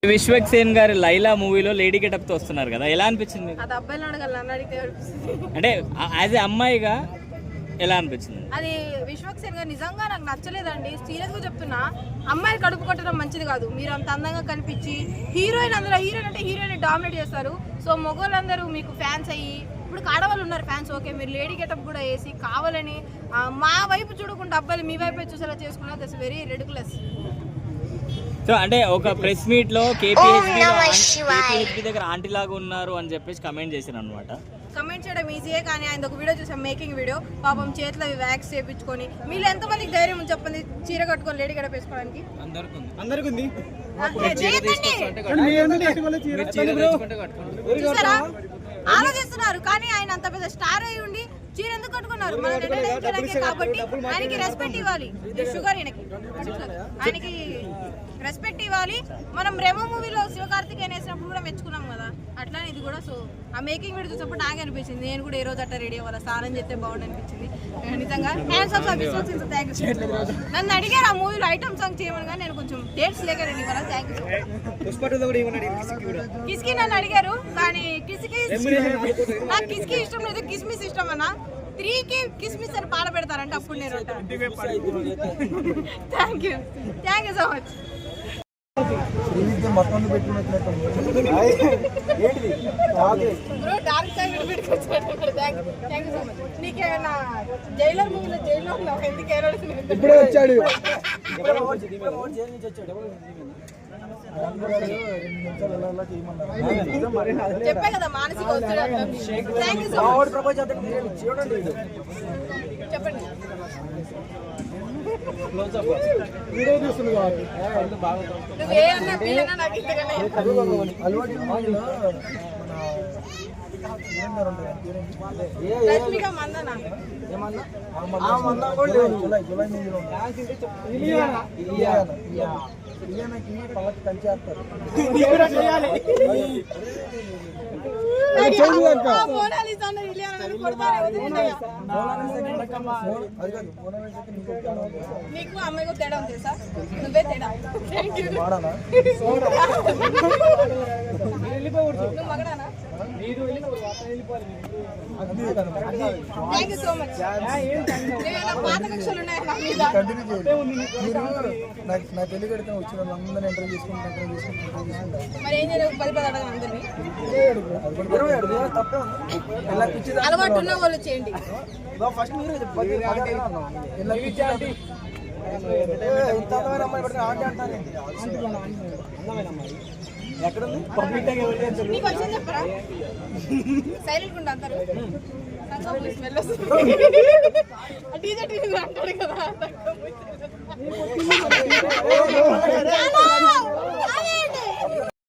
విశ్వక్ సేన్ గారు లైలా మూవీలో lady getup తో వస్తున్నారు కదా, ఎలా అనిపించింది? అంటే యాజ్ ఏ అమ్మాయిగా ఎలా అనిపించింది? అది విశ్వక్ సేన్ గారు నిజంగా నాకు నచ్చలేదండి, సీరియస్ గా చెప్తున్నా. అమ్మాయిలు కడుపు కొట్టడం మంచిది కాదు. మీరు అంత అందంగా కనిపించి హీరోయిన్ అందరూ హీరోయిన్ అంటే హీరోయిన్ డామినేట్ చేస్తారు. సో మొగోళ్ళందరూ మీకు ఫ్యాన్స్ అయ్యి, ఇప్పుడు ఆడవాళ్ళు ఉన్నారు ఫ్యాన్స్, ఓకే, మీరు లేడీ గెటప్ కూడా వేసి కావాలని మా వైపు చూడకుండా అబ్బాయిలు మీ వైపే చూసేలా చేసుకున్నారు. That's very ridiculous. సో అంటే ఒక ప్రెస్ మీట్ లో కేపీహెచ్పీ దగ్గర ఆంటీ లాగా ఉన్నారు అని చెప్పేసి కమెంట్ చేశారు అనమాట. కమెంట్ చేయడం ఈజీయే, కానీ ఆయన ఒక వీడియో చూసాం, మేకింగ్ వీడియో. పాపం చేతిలో వ్యాక్స్ చేయించుకొని, మీరు ఎంతమందికి ధైర్యం చెప్పండి చీర కట్టుకొని లేడీ గెటప్ వేసుకోవడానికి? చూసారా, ఆలోచిస్తున్నారు. కానీ ఆయన అంత పెద్ద స్టార్ అయి ఉండి చీర ఎందుకు కట్టుకున్నారు? మన కాబట్టి ఆయనకి రెస్పెక్ట్ ఇవ్వాలి. షుగర్ ఆయనకి రెస్పెక్ట్ ఇవ్వాలి. మనం రెమో మూవీలో శివకార్తికేయన్ వేసినప్పుడు కూడా మెచ్చుకున్నాం కదా, అట్లానే ఇది కూడా. సో ఆ మేకింగ్ వీడియో చూసినప్పుడు నాకే అనిపించింది, నేను కూడా ఏ రోజు అట్లా రెడీ అవ్వాలి, స్నానం చేస్తే బాగుంది అనిపించింది నిజంగా. నన్ను అడిగారు ఆ మూవీలో ఐటమ్ సాంగ్ చేయమని, కానీ నేను కొంచెం డేట్స్ లేక రెడీ ఇవ్వాలి. Thank you. కిస్కి నన్ను అడిగారు, కానీ కిస్కి నాకు కిస్కి ఇష్టం లేదు, కిస్మిస్ ఇష్టం అన్న. 3కి కిస్మిస్ అని పాట పెడతారంటే అప్పుడు నేను థ్యాంక్ యూ సో మచ్. నీకేనా జైలర్ మూవీలో జైల్లో ఎందుకు ఇప్పుడే వచ్చాడు. చెప్పే కదా మానసిక చెప్పండి. నీకు అమ్మాయికి తేడా ఉంది తెలుసా? నువ్వే తేడా. నువ్వు మగడానా? Thank you so much. పాత కక్షలు ఉన్నాయి మరి ఏం చేయలేదు, 10 అడగను అందరినీ. అలవాటు ఉన్న వాళ్ళు చేయండి. నీకు వచ్చి చెప్పరా? సైలెంట్ గా అంటారు అంటాడు కదా.